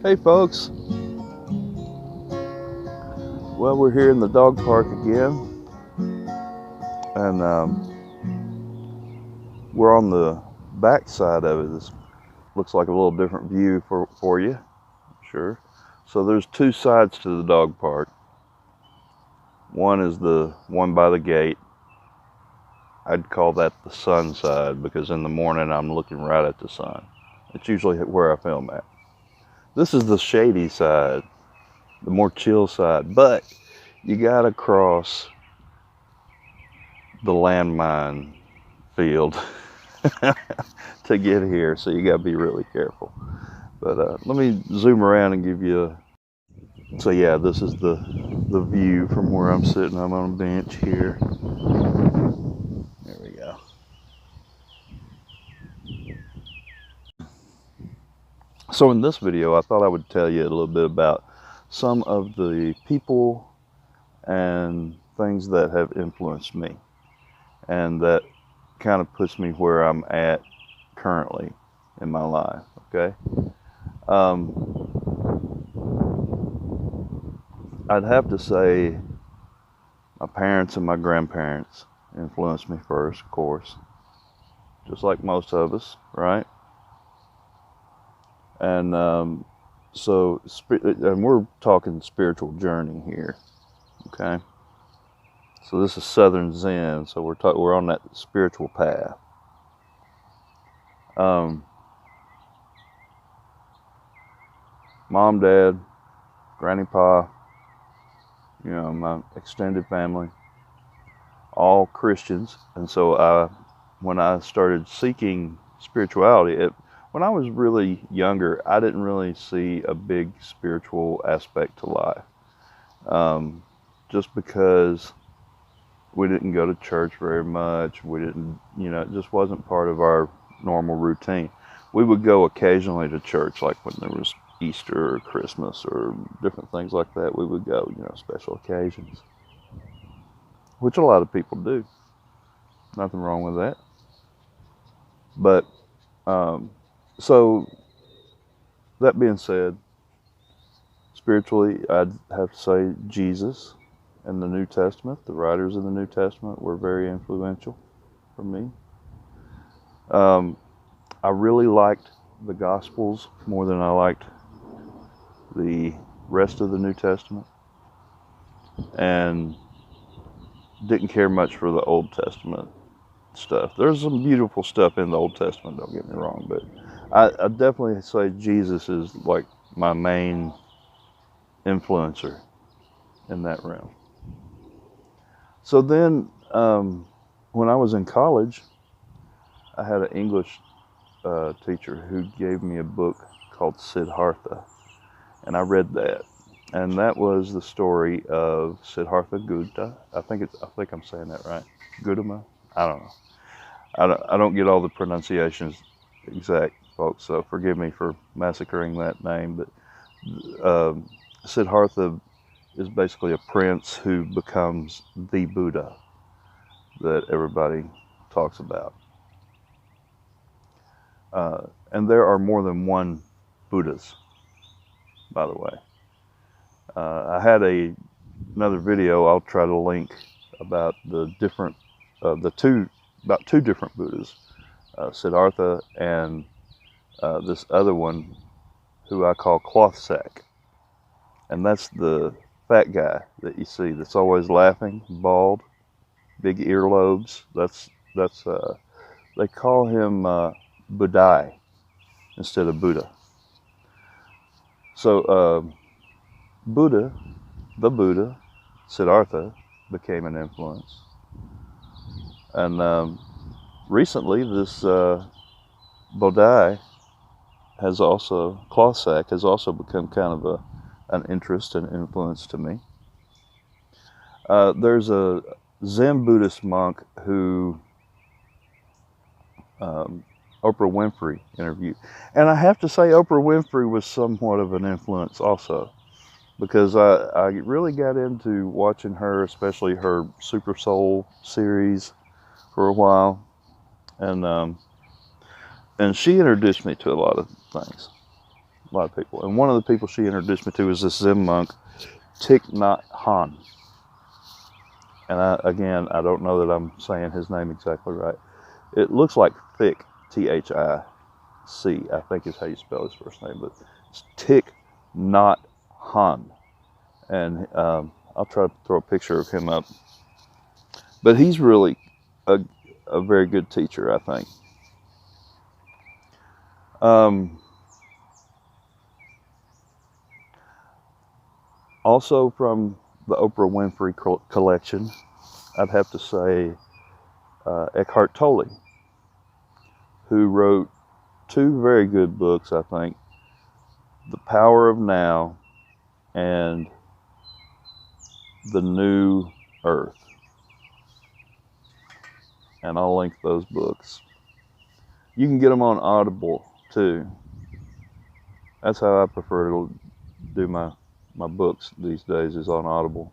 Hey folks, well we're here in the dog park again, and we're on the back side of it. This looks like a little different view for you, sure. So there's two sides to the dog park. One is the one by the gate. I'd call that the sun side because in the morning I'm looking right at the sun. It's usually where I film at. This is the shady side, the more chill side, but you gotta cross the landmine field to get here, so you got to be really careful. But let me zoom around and give you so yeah, this is the view from where I'm sitting. I'm on a bench here. There we go. So in this video, I thought I would tell you a little bit about some of the people and things that have influenced me, and that kind of puts me where I'm at currently in my life. Okay. Um, I'd have to say my parents and my grandparents influenced me first, of course, just like most of us, right? And and we're talking spiritual journey here, okay? So this is Southern Zen, so we're on that spiritual path. Um, Mom, Dad, Granny, Pa, my extended family, all Christians, and so when I started seeking spirituality, when I was really younger, I didn't really see a big spiritual aspect to life, just because we didn't go to church very much. We didn't, it just wasn't part of our normal routine. We would go occasionally to church, like when there was Easter or Christmas or different things like that. We would go, special occasions, which a lot of people do. Nothing wrong with that. But so that being said, spiritually, I'd have to say Jesus and the New Testament. The writers of the New Testament were very influential for me. I really liked the Gospels more than I liked the rest of the New Testament, and didn't care much for the Old Testament stuff. There's some beautiful stuff in the Old Testament, don't get me wrong, but I definitely say Jesus is like my main influencer in that realm. So then, when I was in college, I had an English teacher who gave me a book called Siddhartha, and I read that, and that was the story of Siddhartha Gautama. I think I'm saying that right. Gautama. I don't know. I don't get all the pronunciations exact, folks. So forgive me for massacring that name. But Siddhartha is basically a prince who becomes the Buddha that everybody talks about. And there are more than one Buddhas, by the way. I had another video I'll try to link about the different, about two different Buddhas, Siddhartha and this other one who I call Cloth Sack. And that's the fat guy that you see that's always laughing, bald, big earlobes. That's they call him Budai instead of Buddha. So the Buddha, Siddhartha, became an influence. And recently, this Budai Cloth Sack has also become kind of an interest and influence to me. There's a Zen Buddhist monk who Oprah Winfrey interviewed. And I have to say Oprah Winfrey was somewhat of an influence also, because I really got into watching her, especially her Super Soul series for a while. And she introduced me to a lot of things. a lot of people. And one of the people she introduced me to was this Zen monk, Thich Nhat Hanh. And I don't know that I'm saying his name exactly right. It looks like thick, Thic, I think is how you spell his first name, but it's Thich Nhat Hanh. And I'll try to throw a picture of him up. But he's really a very good teacher, I think. Also from the Oprah Winfrey collection, I'd have to say Eckhart Tolle, who wrote two very good books, I think, The Power of Now and The New Earth. And I'll link those books. You can get them on Audible too. That's how I prefer to do my books these days, is on Audible.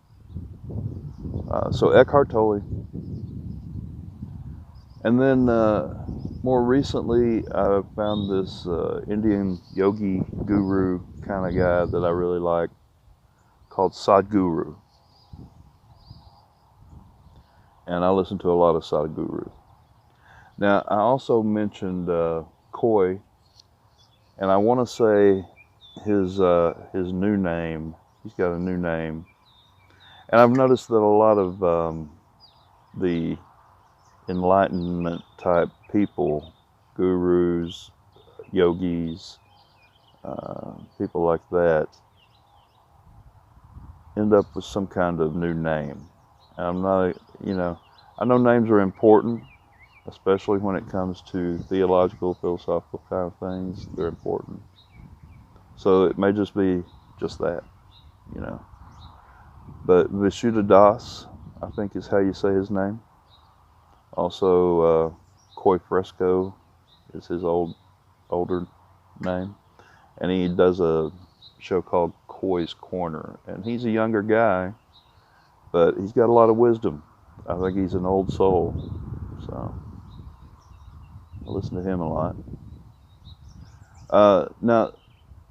So Eckhart Tolle. And then more recently, I found this Indian yogi guru kind of guy that I really like, called Sadhguru. And I listen to a lot of Sadhguru. Now, I also mentioned Khoi, and I want to say his new name. He's got a new name. And I've noticed that a lot of the enlightenment type people, gurus, yogis, people like that, end up with some kind of new name. And I'm not, I know names are important, especially when it comes to theological, philosophical kind of things. They're important. So it may just be just that, But Vishuddha Das, I think is how you say his name. Also, Khoi Fresco is his older name. And he does a show called Khoi's Corner. And he's a younger guy, but he's got a lot of wisdom. I think he's an old soul. So I listen to him a lot. Now,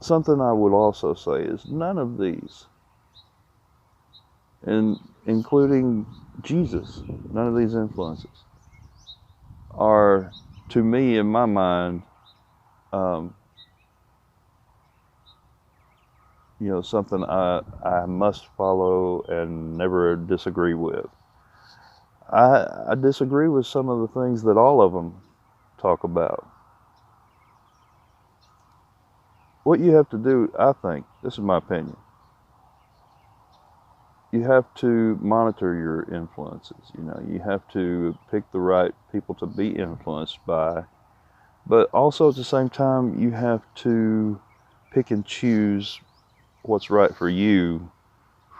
something I would also say is none of these, including Jesus, none of these influences are, to me, in my mind, something I must follow and never disagree with. I disagree with some of the things that all of them talk about. What you have to do, I think, this is my opinion, you have to monitor your influences. You have to pick the right people to be influenced by, but also at the same time, you have to pick and choose what's right for you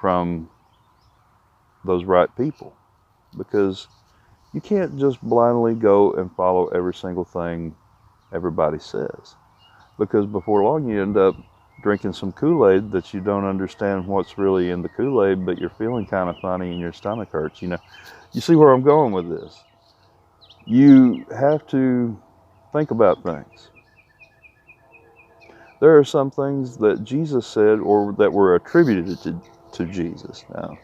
from those right people, because you can't just blindly go and follow every single thing everybody says, because before long you end up drinking some Kool-Aid that you don't understand what's really in the Kool-Aid, but you're feeling kind of funny and your stomach hurts. You see where I'm going with this. You have to think about things. There are some things that Jesus said or that were attributed to Jesus. Now,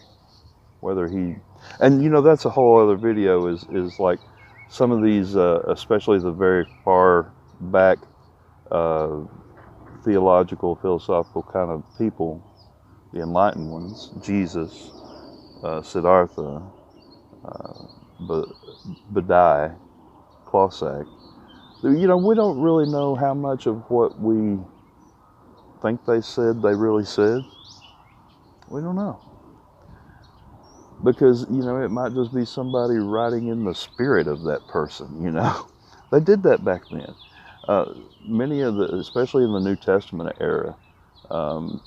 whether he, and that's a whole other video, is like some of these, especially the very far back theological, philosophical kind of people, the enlightened ones, Jesus, Siddhartha, Badai, Klosak. We don't really know how much of what we think they said they really said. We don't know. Because, it might just be somebody writing in the spirit of that person, They did that back then. Many of especially in the New Testament era, and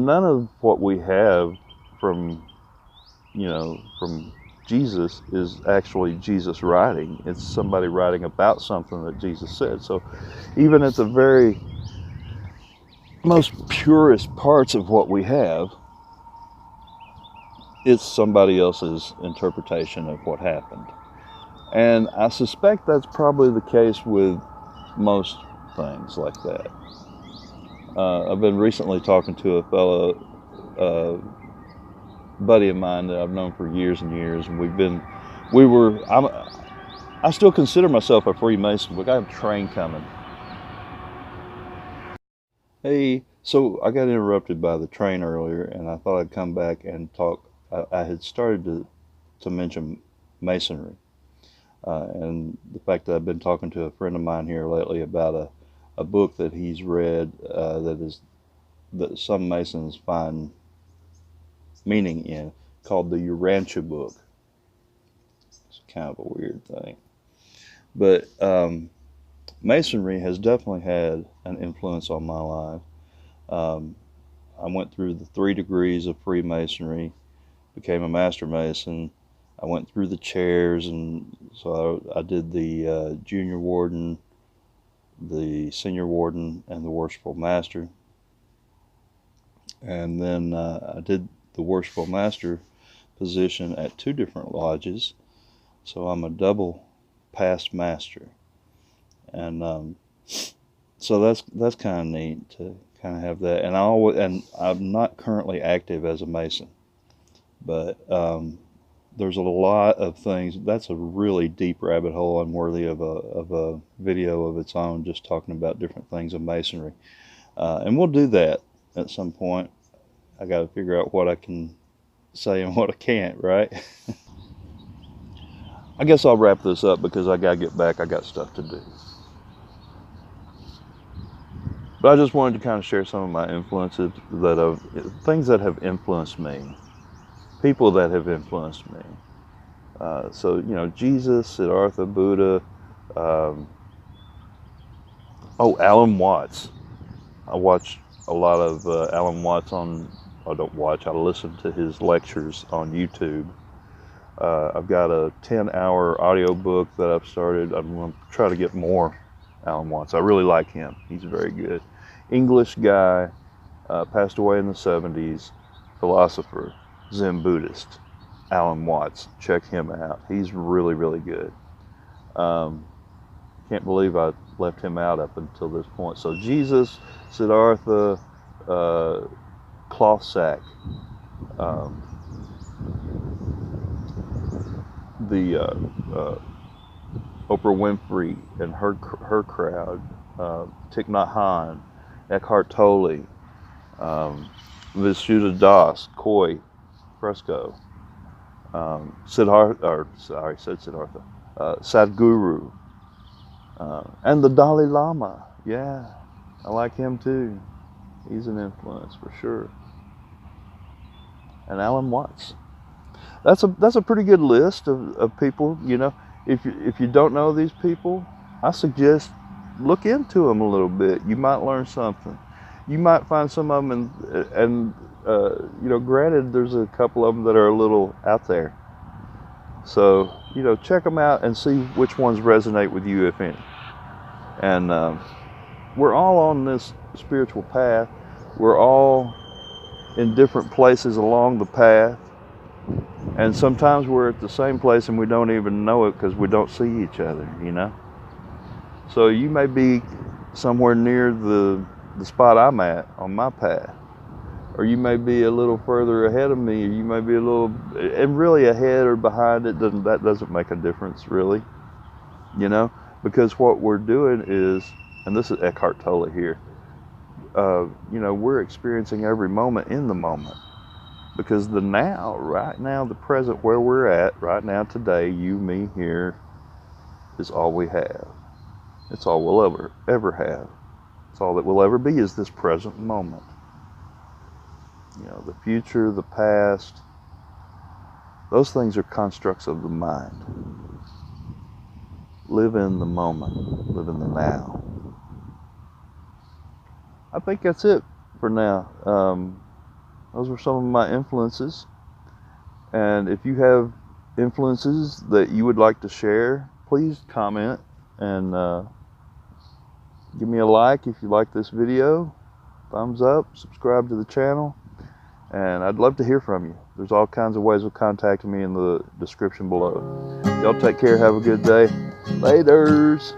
none of what we have from Jesus is actually Jesus writing. It's somebody writing about something that Jesus said. So even at the very most purest parts of what we have, it's somebody else's interpretation of what happened. And I suspect that's probably the case with most things like that. I've been recently talking to a fellow buddy of mine that I've known for years and years, and I still consider myself a Freemason. We got a train coming. Hey, so I got interrupted by the train earlier, and I thought I'd come back and talk. I had started to mention Masonry, and the fact that I've been talking to a friend of mine here lately about a book that he's read that some Masons find meaning in, called the Urantia book. It's kind of a weird thing, but Masonry has definitely had an influence on my life. I went through the 3 degrees of Freemasonry, became a Master Mason. I went through the chairs, and so I did the Junior Warden, the Senior Warden, and the Worshipful Master. And then I did the Worshipful Master position at 2 different lodges, so I'm a double past master. And so that's kind of neat to kind of have that. And I'm not currently active as a Mason, but there's a lot of things. That's a really deep rabbit hole and worthy of a video of its own, just talking about different things of Masonry. And we'll do that at some point. I got to figure out what I can say and what I can't, right? I guess I'll wrap this up because I got to get back. I got stuff to do. But I just wanted to kind of share some of my influences, things that have influenced me, people that have influenced me. So, Jesus, Siddhartha, Buddha, Alan Watts. I watch a lot of Alan Watts I listen to his lectures on YouTube. I've got a 10-hour audio book that I've started. I'm going to try to get more Alan Watts. I really like him. He's very good. English guy, passed away in the 70s, philosopher, Zen Buddhist, Alan Watts. Check him out. He's really, really good. Can't believe I left him out up until this point. So Jesus, Siddhartha, Cloth Sack, Oprah Winfrey and her crowd, Thich Nhat Hanh, Eckhart Tolle, Visuddha Das, Koi, Fresco, Sadhguru, and the Dalai Lama. Yeah, I like him too. He's an influence for sure. And Alan Watts. That's a pretty good list of people. If you don't know these people, I suggest look into them a little bit. You might learn something. You might find some of them, and granted, there's a couple of them that are a little out there. So check them out and see which ones resonate with you, if any. And we're all on this spiritual path. We're all in different places along the path. And sometimes we're at the same place and we don't even know it because we don't see each other, So you may be somewhere near the spot I'm at on my path. Or you may be a little further ahead of me, or you may be and really ahead or behind that doesn't make a difference really, because what we're doing is, and this is Eckhart Tolle here, we're experiencing every moment in the moment. Because right now, the present, where we're at, right now, today, you, me, here, is all we have. It's all we'll ever have. It's all that we'll ever be is this present moment. The future, the past, those things are constructs of the mind. Live in the moment. Live in the now. I think that's it for now. Those were some of my influences. And if you have influences that you would like to share, please comment and give me a like if you like this video. Thumbs up, subscribe to the channel. And I'd love to hear from you. There's all kinds of ways of contacting me in the description below. Y'all take care, have a good day. Laters.